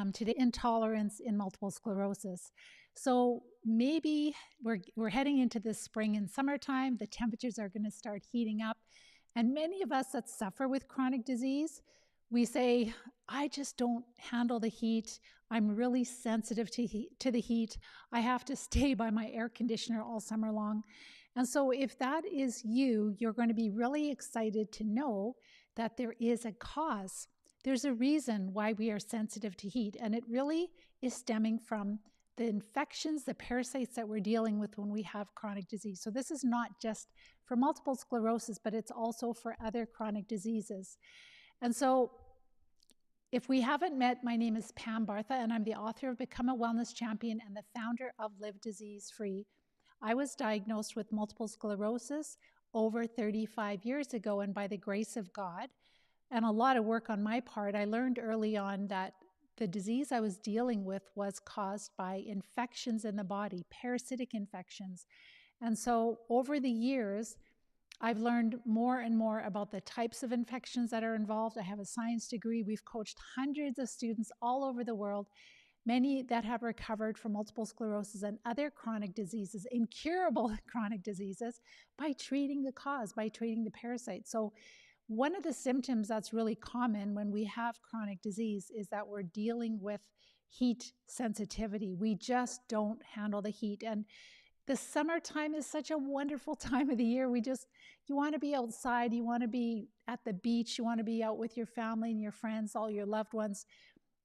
Pam. Today, intolerance in multiple sclerosis. So maybe we're heading into the spring and summertime. The temperatures are going to start heating up, and many of us that suffer with chronic disease, we say, "I just don't handle the heat. I'm really sensitive to the heat. I have to stay by my air conditioner all summer long." And so, if that is you, you're going to be really excited to know that there is a cause. There's a reason why we are sensitive to heat, and it really is stemming from the infections, the parasites that we're dealing with when we have chronic disease. So this is not just for multiple sclerosis, but it's also for other chronic diseases. And so if we haven't met, my name is Pam Bartha, and I'm the author of Become a Wellness Champion and the founder of Live Disease Free. I was diagnosed with multiple sclerosis over 35 years ago, and by the grace of God, and a lot of work on my part, I learned early on that the disease I was dealing with was caused by infections in the body, parasitic infections. And so over the years, I've learned more and more about the types of infections that are involved. I have a science degree. We've coached hundreds of students all over the world, many that have recovered from multiple sclerosis and other chronic diseases, incurable chronic diseases, by treating the cause, by treating the parasite. So one of the symptoms that's really common when we have chronic disease is that we're dealing with heat sensitivity. We just don't handle the heat. And the summertime is such a wonderful time of the year. You want to be outside, you want to be at the beach, you want to be out with your family and your friends, all your loved ones.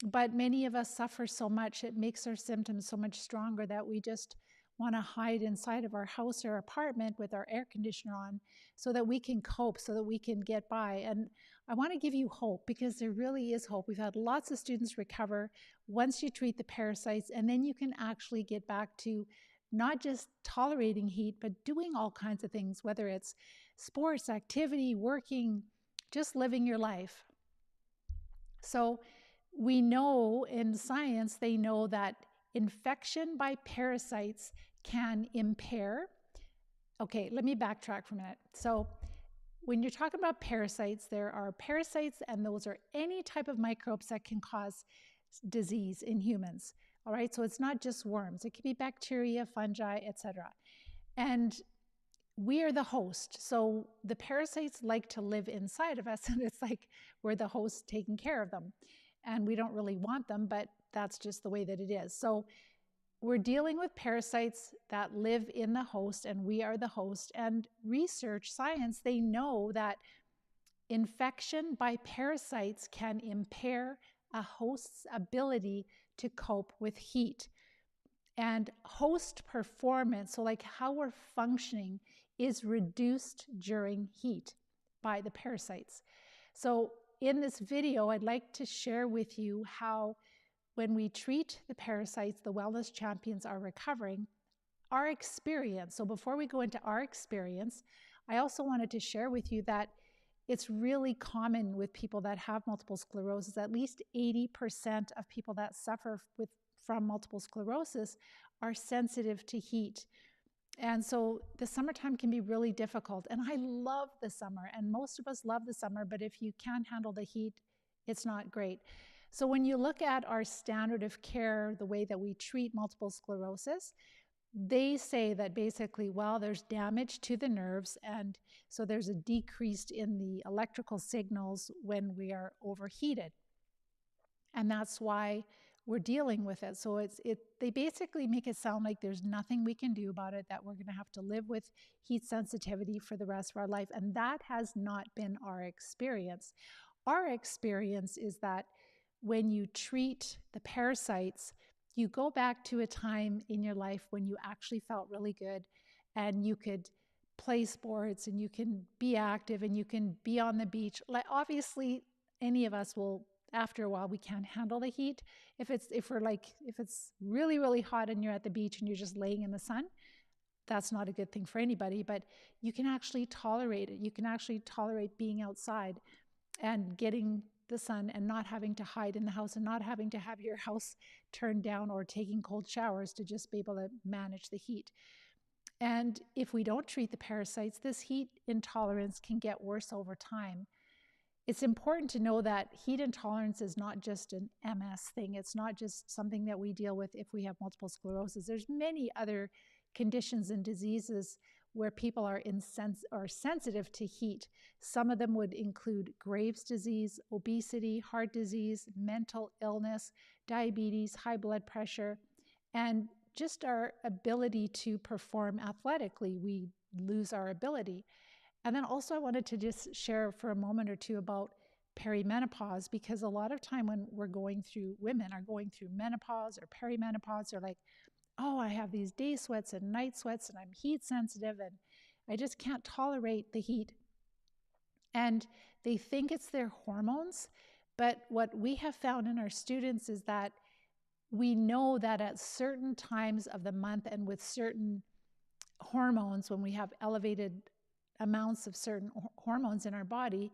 But many of us suffer so much, it makes our symptoms so much stronger that we just want to hide inside of our house or apartment with our air conditioner on so that we can cope, so that we can get by. And I want to give you hope, because there really is hope. We've had lots of students recover once you treat the parasites, and then you can actually get back to not just tolerating heat, but doing all kinds of things, whether it's sports, activity, working, just living your life. So we know in science, they know that infection by parasites can impair. Okay, let me backtrack for a minute. So when you're talking about parasites, there are parasites, and those are any type of microbes that can cause disease in humans. All right, so it's not just worms. It could be bacteria, fungi, etc. And we are the host. So the parasites like to live inside of us, and it's like we're the host taking care of them. And we don't really want them, but that's just the way that it is. So we're dealing with parasites that live in the host, and we are the host. And research, science, they know that infection by parasites can impair a host's ability to cope with heat. And host performance, so like how we're functioning, is reduced during heat by the parasites. So in this video, I'd like to share with you how when we treat the parasites, the wellness champions are recovering, our experience. So before we go into our experience, I also wanted to share with you that it's really common with people that have multiple sclerosis. At least 80% of people that suffer from multiple sclerosis are sensitive to heat. And so the summertime can be really difficult. And I love the summer, and most of us love the summer, but if you can't handle the heat, it's not great. So when you look at our standard of care, the way that we treat multiple sclerosis, they say that basically, well, there's damage to the nerves, and so there's a decrease in the electrical signals when we are overheated. And that's why we're dealing with it. So they basically make it sound like there's nothing we can do about it, that we're going to have to live with heat sensitivity for the rest of our life. And that has not been our experience. Our experience is that when you treat the parasites, you go back to a time in your life when you actually felt really good, and you could play sports, and you can be active, and you can be on the beach. Like, obviously, any of us will, after a while, we can't handle the heat. If it's really, really hot and you're at the beach and you're just laying in the sun, that's not a good thing for anybody, but you can actually tolerate it. You can actually tolerate being outside and getting the sun and not having to hide in the house and not having to have your house turned down or taking cold showers to just be able to manage the heat. And if we don't treat the parasites, this heat intolerance can get worse over time. it's important to know that heat intolerance is not just an MS thing. It's not just something that we deal with if we have multiple sclerosis. There's many other conditions and diseases where people are sensitive to heat. Some of them would include Graves' disease, obesity, heart disease, mental illness, diabetes, high blood pressure, and just our ability to perform athletically. We lose our ability. And then also I wanted to just share for a moment or two about perimenopause, because a lot of time when women are going through menopause or perimenopause, they're like, oh, I have these day sweats and night sweats and I'm heat sensitive and I just can't tolerate the heat. And they think it's their hormones. But what we have found in our students is that we know that at certain times of the month and with certain hormones, when we have elevated amounts of certain hormones in our body,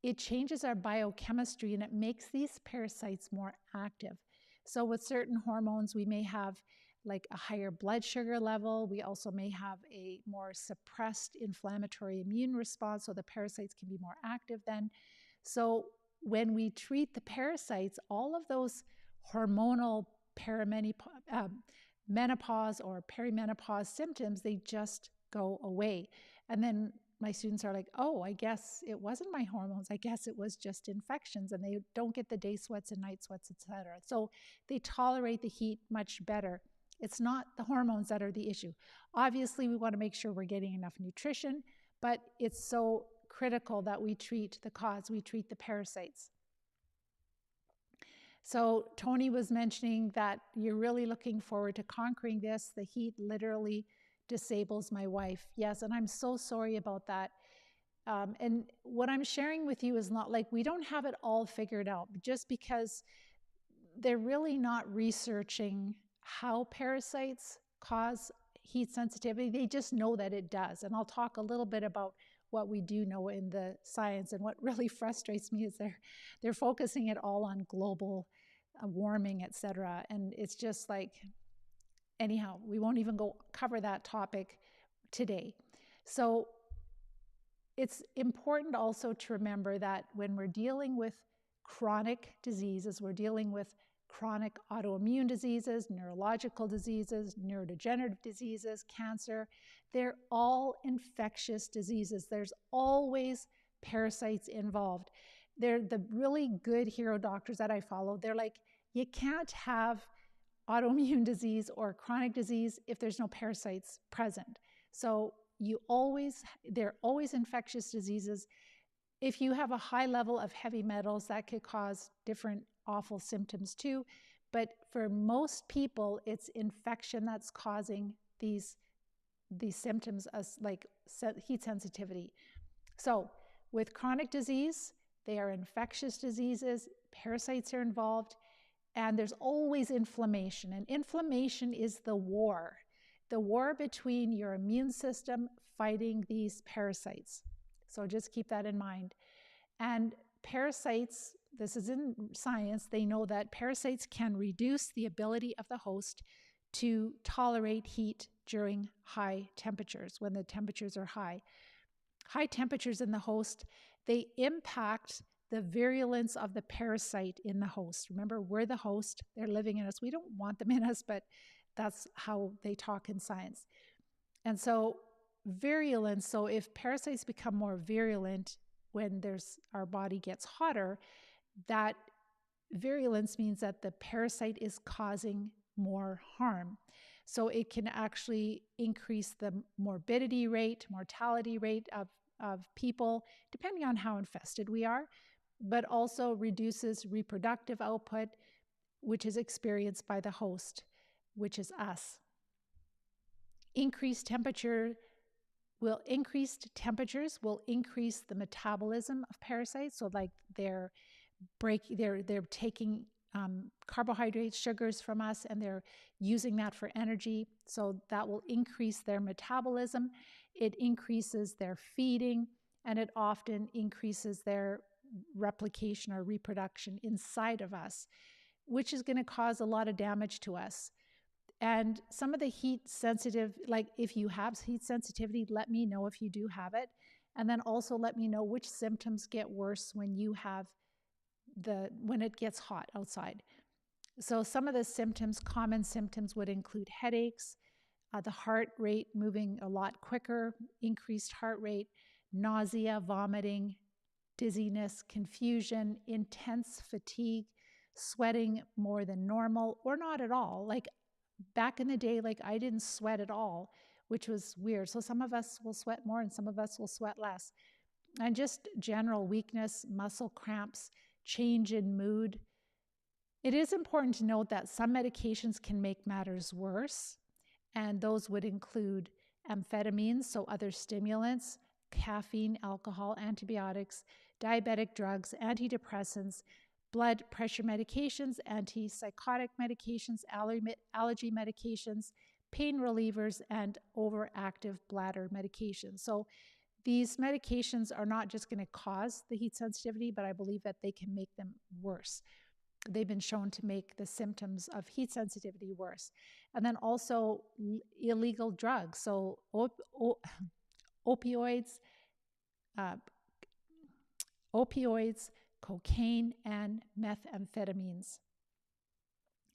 it changes our biochemistry and it makes these parasites more active. So with certain hormones, we may have like a higher blood sugar level. We also may have a more suppressed inflammatory immune response, so the parasites can be more active then. So when we treat the parasites, all of those hormonal menopause or perimenopause symptoms, they just go away. And then my students are like, oh, I guess it wasn't my hormones. I guess it was just infections, and they don't get the day sweats and night sweats, etc. So they tolerate the heat much better. It's not the hormones that are the issue. Obviously, we want to make sure we're getting enough nutrition, but it's so critical that we treat the cause, we treat the parasites. So Tony was mentioning that you're really looking forward to conquering this. The heat literally disables my wife. Yes, and I'm so sorry about that. And what I'm sharing with you is not like we don't have it all figured out, just because they're really not researching how parasites cause heat sensitivity. They just know that it does. And I'll talk a little bit about what we do know in the science. And what really frustrates me is they're focusing it all on global warming, etc. And it's just like, anyhow, we won't even cover that topic today. So it's important also to remember that when we're dealing with chronic diseases, we're dealing with chronic autoimmune diseases, neurological diseases, neurodegenerative diseases, cancer. They're all infectious diseases. There's always parasites involved. They're the really good hero doctors that I follow. They're like, you can't have autoimmune disease or chronic disease if there's no parasites present. So they're always infectious diseases. If you have a high level of heavy metals, that could cause different awful symptoms too. But for most people, it's infection that's causing these symptoms as like heat sensitivity. So with chronic disease, they are infectious diseases, parasites are involved, and there's always inflammation. And inflammation is the war between your immune system fighting these parasites. So just keep that in mind. And parasites, this is in science, they know that parasites can reduce the ability of the host to tolerate heat during high temperatures, when the temperatures are high. High temperatures in the host, they impact the virulence of the parasite in the host. Remember, we're the host, they're living in us. We don't want them in us, but that's how they talk in science. And so virulence, so if parasites become more virulent when our body gets hotter, that virulence means that the parasite is causing more harm. So it can actually increase the morbidity rate, mortality rate of people, depending on how infested we are, but also reduces reproductive output, which is experienced by the host, which is us. Increased temperatures will increase the metabolism of parasites. So like they're taking carbohydrates, sugars from us, and they're using that for energy. So that will increase their metabolism. It increases their feeding, and it often increases their replication or reproduction inside of us, which is going to cause a lot of damage to us. And some of the heat sensitive, like if you have heat sensitivity, let me know if you do have it. And then also let me know which symptoms get worse when you have when it gets hot outside. So some of the symptoms, common symptoms, would include headaches, the heart rate moving a lot quicker, increased heart rate, nausea, vomiting, dizziness, confusion, intense fatigue, sweating more than normal or not at all. Like back in the day, like I didn't sweat at all, which was weird. So some of us will sweat more and some of us will sweat less. And just general weakness, muscle cramps, change in mood. It is important to note that some medications can make matters worse, and those would include amphetamines, so other stimulants, caffeine, alcohol, antibiotics, diabetic drugs, antidepressants, blood pressure medications, antipsychotic medications, allergy medications, pain relievers, and overactive bladder medications. So these medications are not just going to cause the heat sensitivity, but I believe that they can make them worse. They've been shown to make the symptoms of heat sensitivity worse. And then also illegal drugs, so opioids, cocaine, and methamphetamines.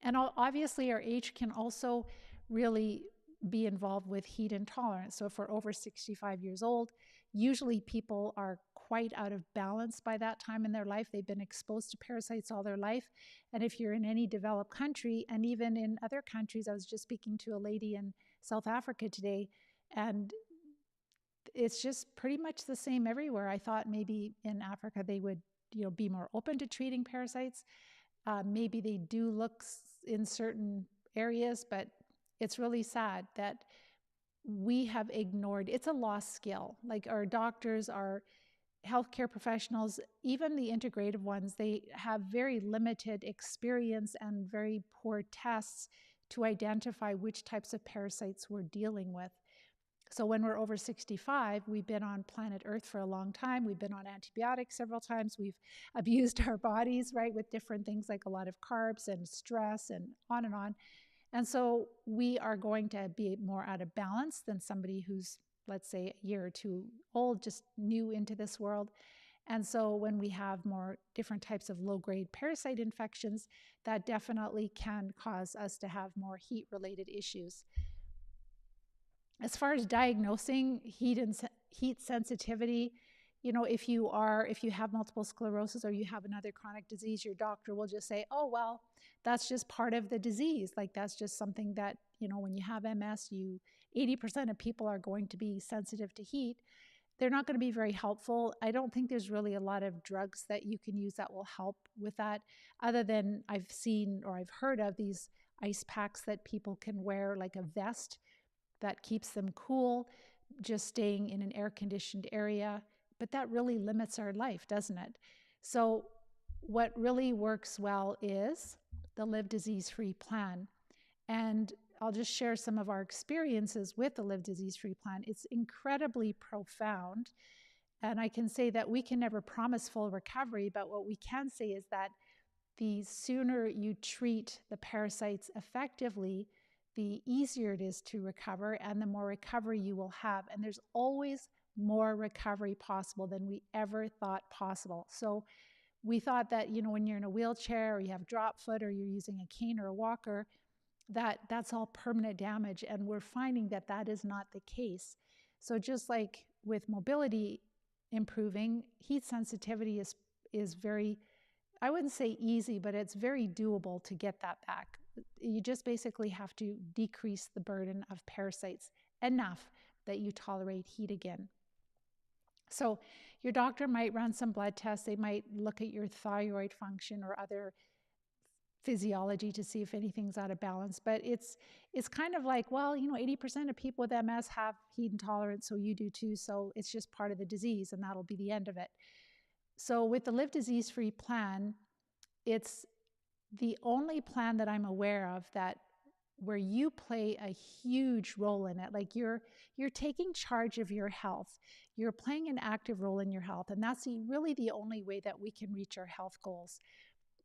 And obviously our age can also really be involved with heat intolerance. So if we're over 65 years old, usually people are quite out of balance by that time in their life. They've been exposed to parasites all their life. And if you're in any developed country, and even in other countries, I was just speaking to a lady in South Africa today, and it's just pretty much the same everywhere. I thought maybe in Africa they would, be more open to treating parasites. Maybe they do look in certain areas, but it's really sad that we have ignored. It's a lost skill. Like our doctors, our healthcare professionals, even the integrative ones, they have very limited experience and very poor tests to identify which types of parasites we're dealing with. So when we're over 65, we've been on planet Earth for a long time. We've been on antibiotics several times. We've abused our bodies, right, with different things like a lot of carbs and stress and on and on. And so we are going to be more out of balance than somebody who's, let's say, a year or two old, just new into this world. And so when we have more different types of low-grade parasite infections, that definitely can cause us to have more heat-related issues. As far as diagnosing heat sensitivity, if you have multiple sclerosis or you have another chronic disease, your doctor will just say, oh, well, that's just part of the disease. Like that's just something that, when you have MS, 80% of people are going to be sensitive to heat. They're not going to be very helpful. I don't think there's really a lot of drugs that you can use that will help with that, other than I've seen or I've heard of these ice packs that people can wear, like a vest that keeps them cool, just staying in an air-conditioned area. But that really limits our life, doesn't it? So what really works well is the Live Disease-Free plan. And I'll just share some of our experiences with the Live Disease-Free plan. It's incredibly profound. And I can say that we can never promise full recovery, but what we can say is that the sooner you treat the parasites effectively, the easier it is to recover and the more recovery you will have. And there's always more recovery possible than we ever thought possible. So we thought that, when you're in a wheelchair or you have drop foot or you're using a cane or a walker, that's all permanent damage. And we're finding that that is not the case. So just like with mobility improving, heat sensitivity is very, I wouldn't say easy, but it's very doable to get that back. You just basically have to decrease the burden of parasites enough that you tolerate heat again. So your doctor might run some blood tests. They might look at your thyroid function or other physiology to see if anything's out of balance. But it's kind of like, well, 80% of people with MS have heat intolerance, so you do too. So it's just part of the disease, and that'll be the end of it. So with the Live Disease-Free plan, it's the only plan that I'm aware of where you play a huge role in it. Like you're taking charge of your health. You're playing an active role in your health. And that's really the only way that we can reach our health goals.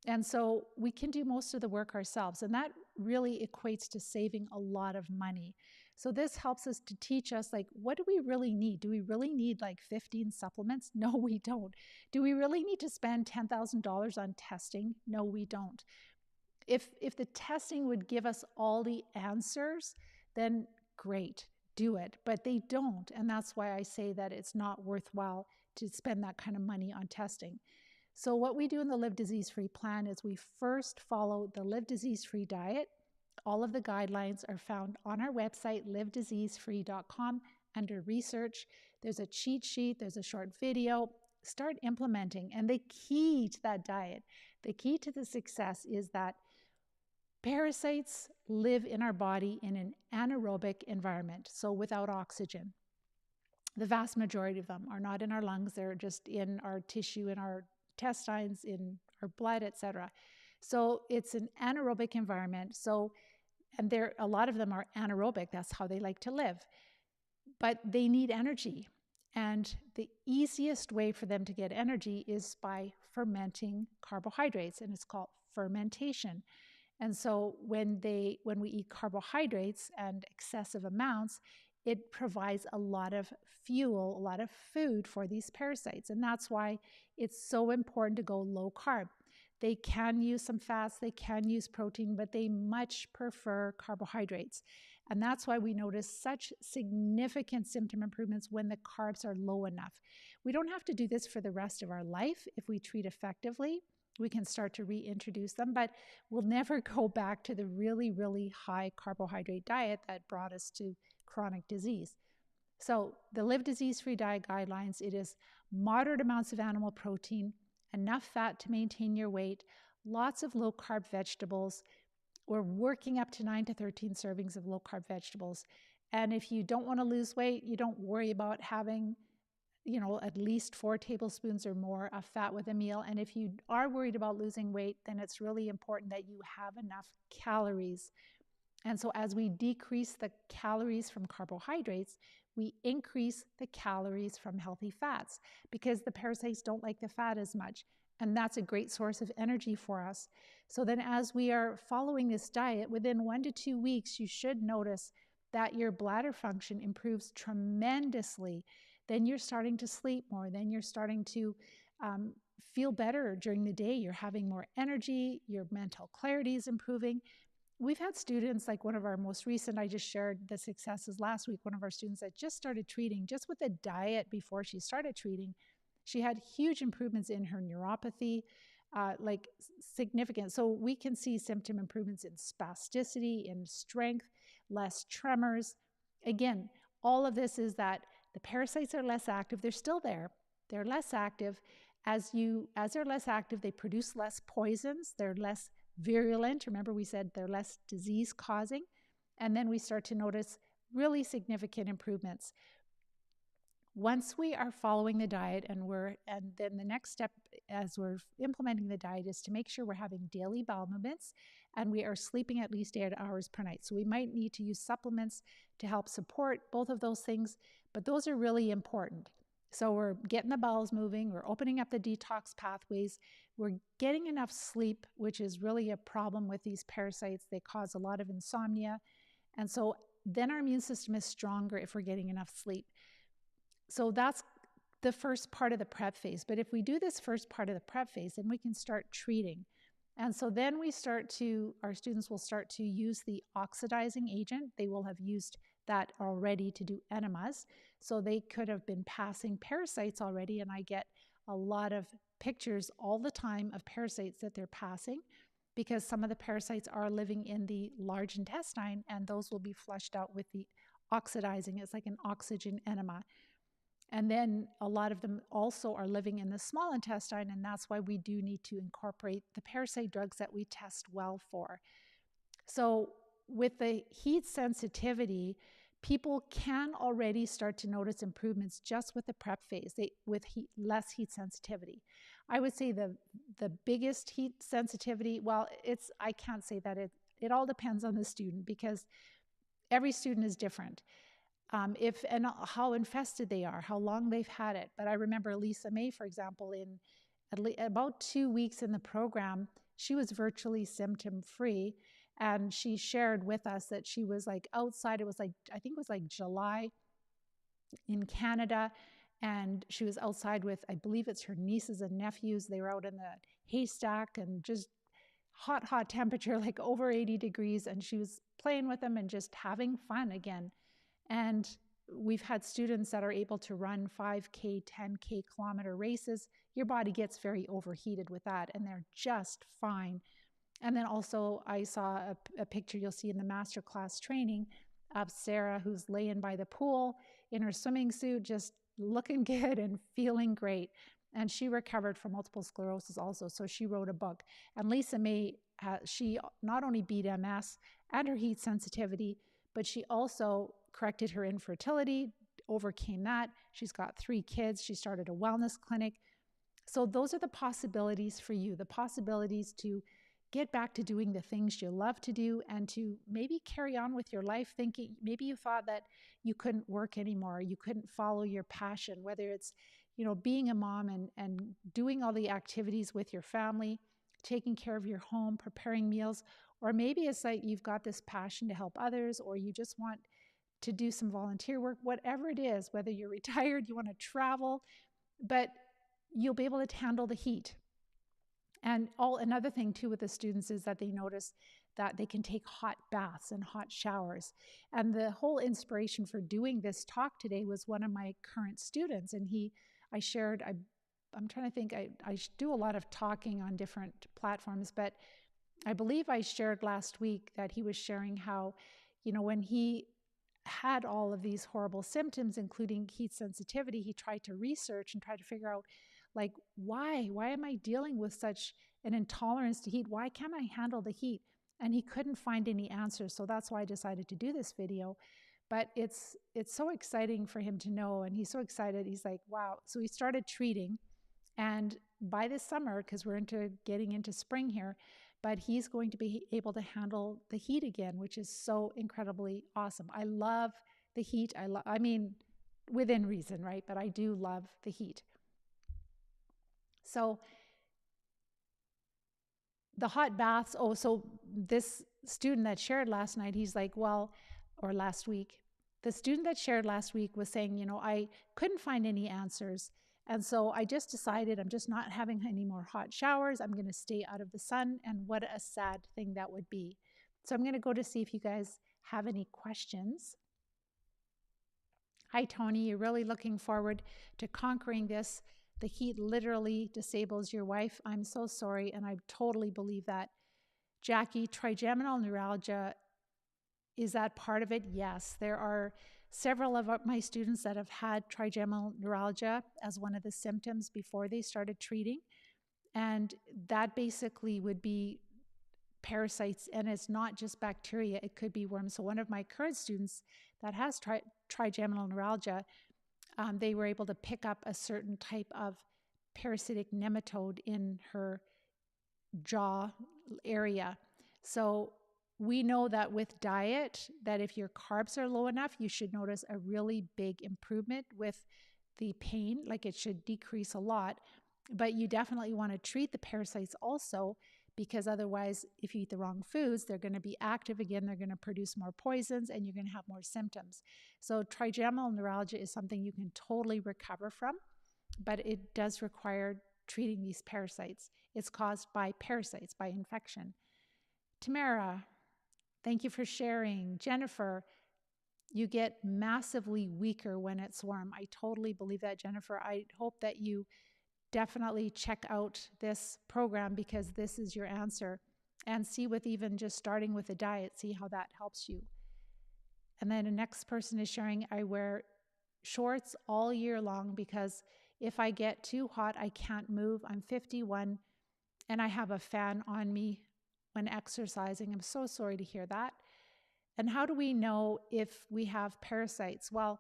And so we can do most of the work ourselves. And that really equates to saving a lot of money. So this helps us to teach us, like, what do we really need? Do we really need like 15 supplements? No, we don't. Do we really need to spend $10,000 on testing? No, we don't. If the testing would give us all the answers, then great, do it. But they don't. And that's why I say that it's not worthwhile to spend that kind of money on testing. So what we do in the Live Disease-Free plan is we first follow the Live Disease-Free diet. All of the guidelines are found on our website, livediseasefree.com, under research. There's a cheat sheet, there's a short video. Start implementing. And the key to that diet, the key to the success is that parasites live in our body in an anaerobic environment, so without oxygen. The vast majority of them are not in our lungs, they're just in our tissue, in our intestines, in our blood, etc. So it's an anaerobic environment. And a lot of them are anaerobic, that's how they like to live. But they need energy. And the easiest way for them to get energy is by fermenting carbohydrates, and it's called fermentation. And so when we eat carbohydrates and excessive amounts, it provides a lot of fuel, a lot of food for these parasites. And that's why it's so important to go low carb. They can use some fats, they can use protein, but they much prefer carbohydrates. And that's why we notice such significant symptom improvements when the carbs are low enough. We don't have to do this for the rest of our life. If we treat effectively, we can start to reintroduce them, but we'll never go back to the really, really high carbohydrate diet that brought us to chronic disease. So the Live Disease-Free diet guidelines, it is moderate amounts of animal protein, enough fat to maintain your weight, lots of low-carb vegetables. We're working up to 9 to 13 servings of low-carb vegetables. And if you don't want to lose weight, you don't worry about having at least 4 tablespoons or more of fat with a meal. And if you are worried about losing weight, then it's really important that you have enough calories. And so as we decrease the calories from carbohydrates, we increase the calories from healthy fats because the parasites don't like the fat as much. And that's a great source of energy for us. So then as we are following this diet, within 1 to 2 weeks, you should notice that your bladder function improves tremendously. Then you're starting to sleep more. Then you're starting to feel better during the day. You're having more energy. Your mental clarity is improving. We've had students, like one of our most recent, I just shared the successes last week, one of our students that just started treating, just with a diet before she started treating, she had huge improvements in her neuropathy, like significant. So we can see symptom improvements in spasticity, in strength, less tremors. Again, all of this is that the parasites are less active. They're still there. They're less active. As they're less active, they produce less poisons. They're less virulent. Remember, we said they're less disease-causing. And then we start to notice really significant improvements. Once we are following the diet, and then the next step as we're implementing the diet is to make sure we're having daily bowel movements and we are sleeping at least 8 hours per night. So we might need to use supplements to help support both of those things, but those are really important. So we're getting the bowels moving, we're opening up the detox pathways, we're getting enough sleep, which is really a problem with these parasites. They cause a lot of insomnia. And so then our immune system is stronger if we're getting enough sleep. So that's the first part of the prep phase. But if we do this first part of the prep phase, then we can start treating. And so then our students will start to use the oxidizing agent. They will have used that already to do enemas. So they could have been passing parasites already, and I get a lot of pictures all the time of parasites that they're passing because some of the parasites are living in the large intestine, and those will be flushed out with the oxidizing. It's like an oxygen enema. And then a lot of them also are living in the small intestine, and that's why we do need to incorporate the parasite drugs that we test well for. So with the heat sensitivity, people can already start to notice improvements just with the prep phase, with less heat sensitivity. I would say the biggest heat sensitivity, well, I can't say that it all depends on the student because every student is different. And how infested they are, how long they've had it. But I remember Lisa May, for example, in about 2 weeks in the program, she was virtually symptom-free. And she shared with us that she was like outside. It was like, I think it was like July in Canada. And she was outside with, I believe it's her nieces and nephews. They were out in the haystack and just hot temperature, like over 80 degrees. And she was playing with them and just having fun again. And we've had students that are able to run 5K, 10K kilometer races. Your body gets very overheated with that, and they're just fine. And then also I saw a picture you'll see in the masterclass training of Sarah, who's laying by the pool in her swimming suit, just looking good and feeling great. And she recovered from multiple sclerosis also. So she wrote a book. And Lisa May, she not only beat MS and her heat sensitivity, but she also corrected her infertility, overcame that. She's got 3 kids. She started a wellness clinic. So those are the possibilities for you, the possibilities to get back to doing the things you love to do and to maybe carry on with your life thinking, maybe you thought that you couldn't work anymore, you couldn't follow your passion, whether it's, being a mom and doing all the activities with your family, taking care of your home, preparing meals, or maybe it's like you've got this passion to help others, or you just want to do some volunteer work, whatever it is, whether you're retired, you want to travel, but you'll be able to handle the heat. And another thing too with the students is that they notice that they can take hot baths and hot showers. And the whole inspiration for doing this talk today was one of my current students. And I shared, I'm trying to think, I do a lot of talking on different platforms, but I believe I shared last week that he was sharing how, when he had all of these horrible symptoms, including heat sensitivity, he tried to research and try to figure out, like, why am I dealing with such an intolerance to heat? Why can't I handle the heat? And he couldn't find any answers. So that's why I decided to do this video. But it's so exciting for him to know. And he's so excited. He's like, wow. So he started treating. And by this summer, because we're getting into spring here, but he's going to be able to handle the heat again, which is so incredibly awesome. I love the heat. I mean, within reason, right? But I do love the heat. So the hot baths, so this student that shared last night, he's like, or last week, the student that shared last week was saying, I couldn't find any answers. And so I just decided I'm just not having any more hot showers. I'm going to stay out of the sun. And what a sad thing that would be. So I'm going to go to see if you guys have any questions. Hi, Tony. You're really looking forward to conquering this. The heat literally disables your wife. I'm so sorry, and I totally believe that. Jackie, trigeminal neuralgia, is that part of it? Yes. There are several of my students that have had trigeminal neuralgia as one of the symptoms before they started treating. And that basically would be parasites, and it's not just bacteria, it could be worms. So one of my current students that has trigeminal neuralgia, they were able to pick up a certain type of parasitic nematode in her jaw area. So we know that with diet, that if your carbs are low enough, you should notice a really big improvement with the pain, like it should decrease a lot. But you definitely want to treat the parasites also, because otherwise, if you eat the wrong foods, they're going to be active again, they're going to produce more poisons, and you're going to have more symptoms. So trigeminal neuralgia is something you can totally recover from, but it does require treating these parasites. It's caused by parasites, by infection. Tamara, thank you for sharing. Jennifer, you get massively weaker when it's warm. I totally believe that, Jennifer. I hope that you definitely check out this program, because this is your answer, and see with even just starting with a diet, see how that helps you. And then the next person is sharing, I wear shorts all year long because if I get too hot, I can't move. I'm 51 and I have a fan on me when exercising. I'm so sorry to hear that. And how do we know if we have parasites? Well,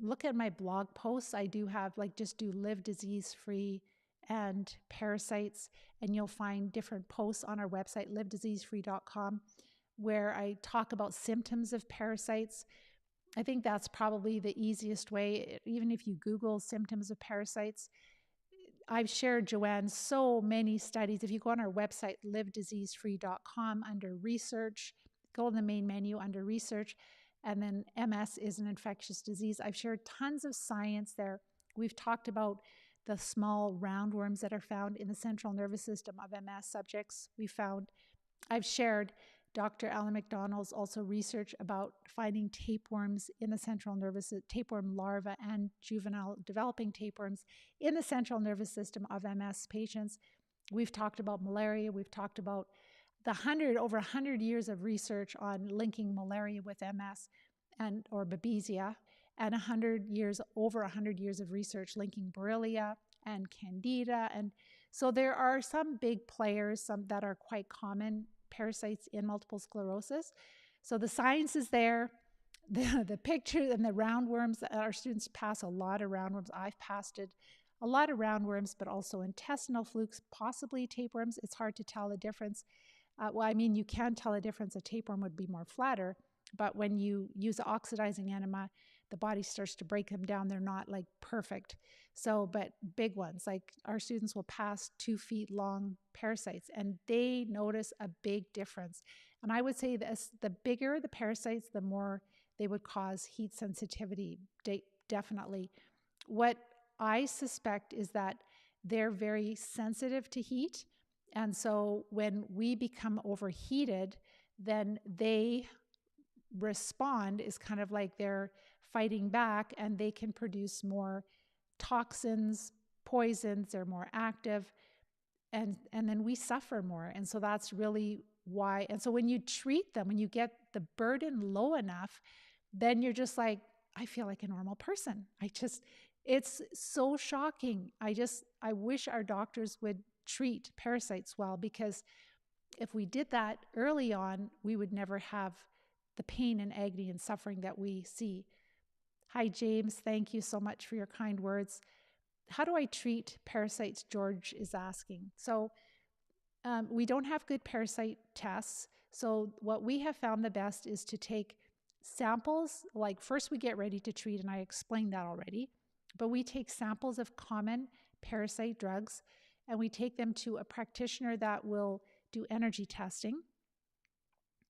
look at my blog posts. I do have, just do live disease free and parasites, and you'll find different posts on our website, livediseasefree.com, where I talk about symptoms of parasites. I think that's probably the easiest way. Even if you Google symptoms of parasites, I've shared, Joanne, so many studies. If you go on our website, livediseasefree.com, under research, go in the main menu under research, and then MS is an infectious disease. I've shared tons of science there. We've talked about the small roundworms that are found in the central nervous system of MS subjects. I've shared Dr. Alan McDonald's also research about finding tapeworms in the central nervous, tapeworm larvae and juvenile developing tapeworms in the central nervous system of MS patients. We've talked about malaria. We've talked about over 100 years of research on linking malaria with MS or babesia, and over 100 years of research linking Borrelia and Candida. And so there are some big players, some that are quite common parasites in multiple sclerosis. So the science is there. The picture and the roundworms, our students pass a lot of roundworms. I've passed a lot of roundworms, but also intestinal flukes, possibly tapeworms. It's hard to tell the difference. You can tell the difference. A tapeworm would be more flatter, but when you use oxidizing enema, the body starts to break them down. They're not like perfect. So, but big ones, like our students will pass 2 feet long parasites and they notice a big difference. And I would say this, the bigger the parasites, the more they would cause heat sensitivity, definitely. What I suspect is that they're very sensitive to heat. And so when we become overheated, then they respond is kind of like they're fighting back, and they can produce more toxins, poisons, they're more active, and then we suffer more. And so that's really why. And so when you treat them, when you get the burden low enough, then you're just like, I feel like a normal person. It's so shocking. I wish our doctors would treat parasites well, because if we did that early on, we would never have the pain and agony and suffering that we see. Hi, James. Thank you so much for your kind words. How do I treat parasites? George is asking. So we don't have good parasite tests. So what we have found the best is to take samples. Like first we get ready to treat, and I explained that already. But we take samples of common parasite drugs, and we take them to a practitioner that will do energy testing.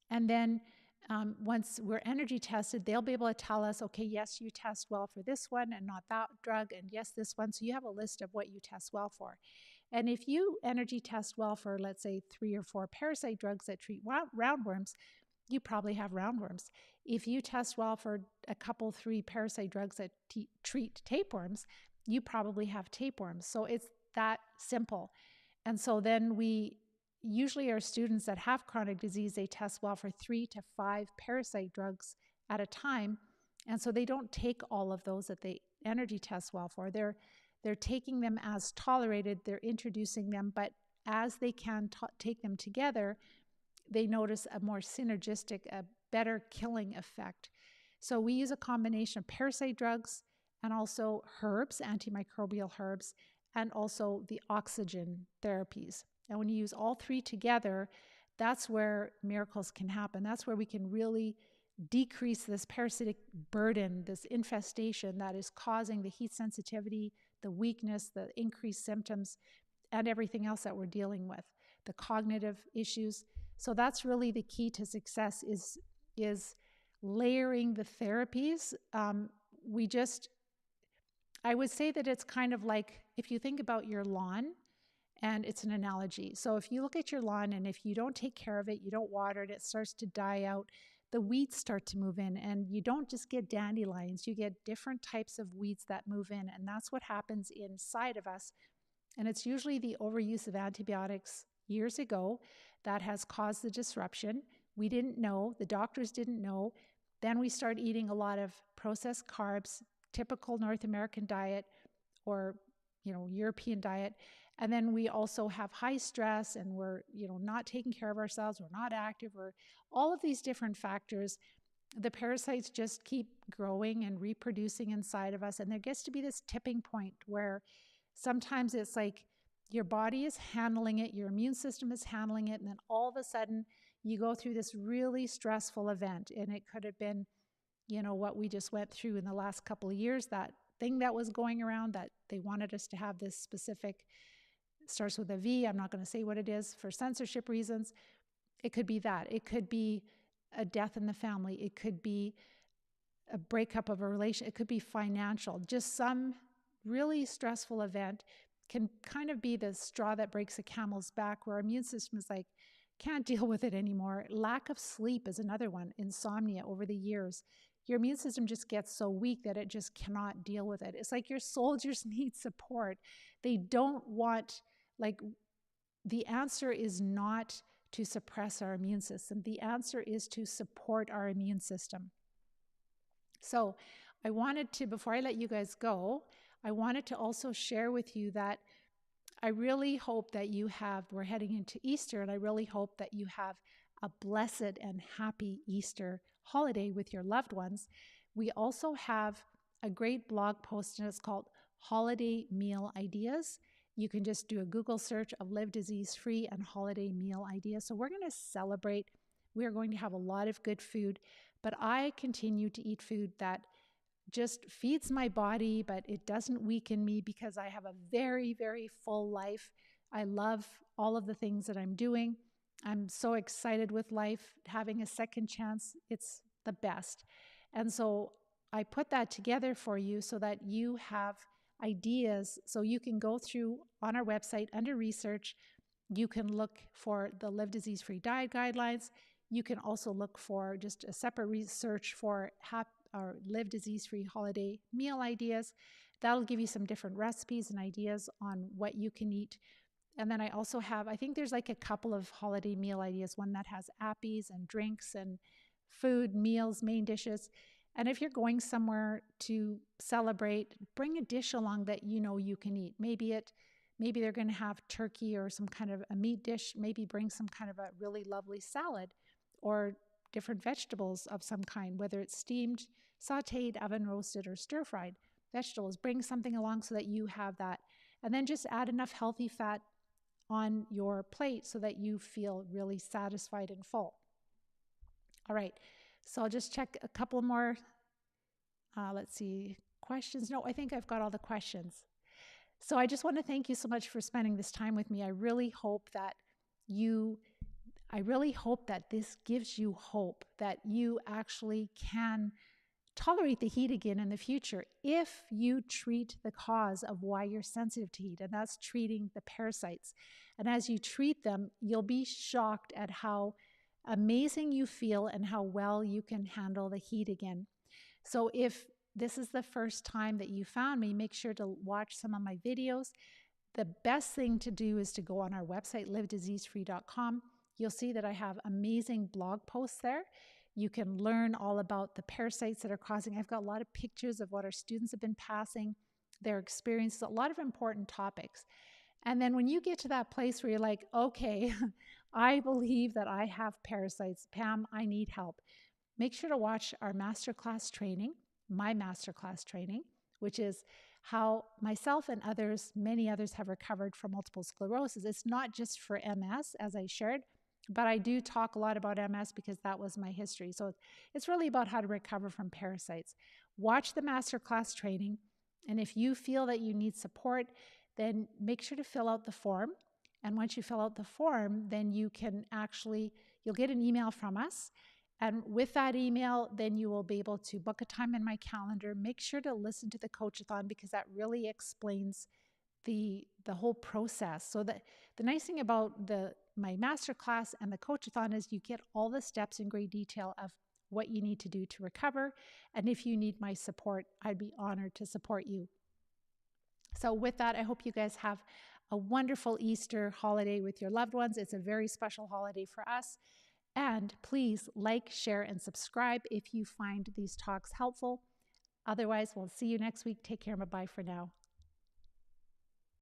And then once we're energy tested, they'll be able to tell us, okay, yes, you test well for this one and not that drug, and yes, this one. So you have a list of what you test well for. And if you energy test well for, let's say, 3 or 4 parasite drugs that treat roundworms, you probably have roundworms. If you test well for a couple, 3 parasite drugs that treat tapeworms, you probably have tapeworms. So it's that simple. And so then usually our students that have chronic disease, they test well for 3 to 5 parasite drugs at a time. And so they don't take all of those that they energy test well for. They're taking them as tolerated, they're introducing them, but as they can take them together, they notice a more synergistic, a better killing effect. So we use a combination of parasite drugs and also herbs, antimicrobial herbs, and also the oxygen therapies. And when you use all 3 together, that's where miracles can happen. That's where we can really decrease this parasitic burden, this infestation that is causing the heat sensitivity, the weakness, the increased symptoms, and everything else that we're dealing with, the cognitive issues. So that's really the key to success, is layering the therapies. I would say that it's kind of like if you think about your lawn, and it's an analogy. So if you look at your lawn and if you don't take care of it, you don't water it, it starts to die out, the weeds start to move in, and you don't just get dandelions, you get different types of weeds that move in, and that's what happens inside of us. And it's usually the overuse of antibiotics years ago that has caused the disruption. We didn't know, the doctors didn't know. Then we start eating a lot of processed carbs, typical North American diet or European diet. And then we also have high stress, and we're not taking care of ourselves, we're not active, or all of these different factors. The parasites just keep growing and reproducing inside of us, and there gets to be this tipping point where sometimes it's like your body is handling it, your immune system is handling it, and then all of a sudden you go through this really stressful event. And it could have been what we just went through in the last couple of years, that thing that was going around that they wanted us to have this specific, starts with a V. I'm not going to say what it is for censorship reasons. It could be that. It could be a death in the family. It could be a breakup of a relation. It could be financial. Just some really stressful event can kind of be the straw that breaks a camel's back, where our immune system is like, can't deal with it anymore. Lack of sleep is another one. Insomnia over the years. Your immune system just gets so weak that it just cannot deal with it. It's like your soldiers need support. They don't want, like, the answer is not to suppress our immune system. The answer is to support our immune system. So I wanted to, before I let you guys go, I wanted to also share with you that I really hope that we're heading into Easter, and I really hope that you have a blessed and happy Easter holiday with your loved ones. We also have a great blog post, and it's called Holiday Meal Ideas. You can just do a Google search of Live Disease Free and Holiday Meal Ideas. So we're going to celebrate. We are going to have a lot of good food, but I continue to eat food that just feeds my body, but it doesn't weaken me, because I have a very, very full life. I love all of the things that I'm doing. I'm so excited with life. Having a second chance, it's the best. And so I put that together for you so that you have ideas. So you can go through on our website under research. You can look for the Live Disease Free Diet Guidelines. You can also look for just a separate research for or Live Disease Free Holiday Meal Ideas. That'll give you some different recipes and ideas on what you can eat. And then I also have, I think there's like a couple of holiday meal ideas, one that has appies and drinks and food, meals, main dishes. And if you're going somewhere to celebrate, bring a dish along that you know you can eat. Maybe they're going to have turkey or some kind of a meat dish. Maybe bring some kind of a really lovely salad or different vegetables of some kind, whether it's steamed, sauteed, oven roasted, or stir-fried vegetables. Bring something along so that you have that. And then just add enough healthy fat on your plate so that you feel really satisfied and full. All right, so I'll just check a couple more, let's see, questions. No, I think I've got all the questions. So I just want to thank you so much for spending this time with me. I really hope that this gives you hope that you actually can tolerate the heat again in the future if you treat the cause of why you're sensitive to heat, and that's treating the parasites. And as you treat them, you'll be shocked at how amazing you feel and how well you can handle the heat again. So if this is the first time that you found me, make sure to watch some of my videos. The best thing to do is to go on our website, livediseasefree.com. You'll see that I have amazing blog posts there. You can learn all about the parasites that are causing. I've got a lot of pictures of what our students have been passing, their experiences, a lot of important topics. And then when you get to that place where you're like, okay, I believe that I have parasites, Pam, I need help, make sure to watch our masterclass training, my masterclass training, which is how myself and others, many others, have recovered from multiple sclerosis. It's not just for MS, as I shared, but I do talk a lot about MS because that was my history. So it's really about how to recover from parasites. Watch the masterclass training, and if you feel that you need support, then make sure to fill out the form. And once you fill out the form, then you'll get an email from us. And with that email, then you will be able to book a time in my calendar. Make sure to listen to the coach-a-thon because that really explains the whole process. So the nice thing about my masterclass and the coach-a-thon is you get all the steps in great detail of what you need to do to recover. And if you need my support, I'd be honored to support you. So with that, I hope you guys have a wonderful Easter holiday with your loved ones. It's a very special holiday for us. And please like, share, and subscribe if you find these talks helpful. Otherwise, we'll see you next week. Take care and bye-bye for now.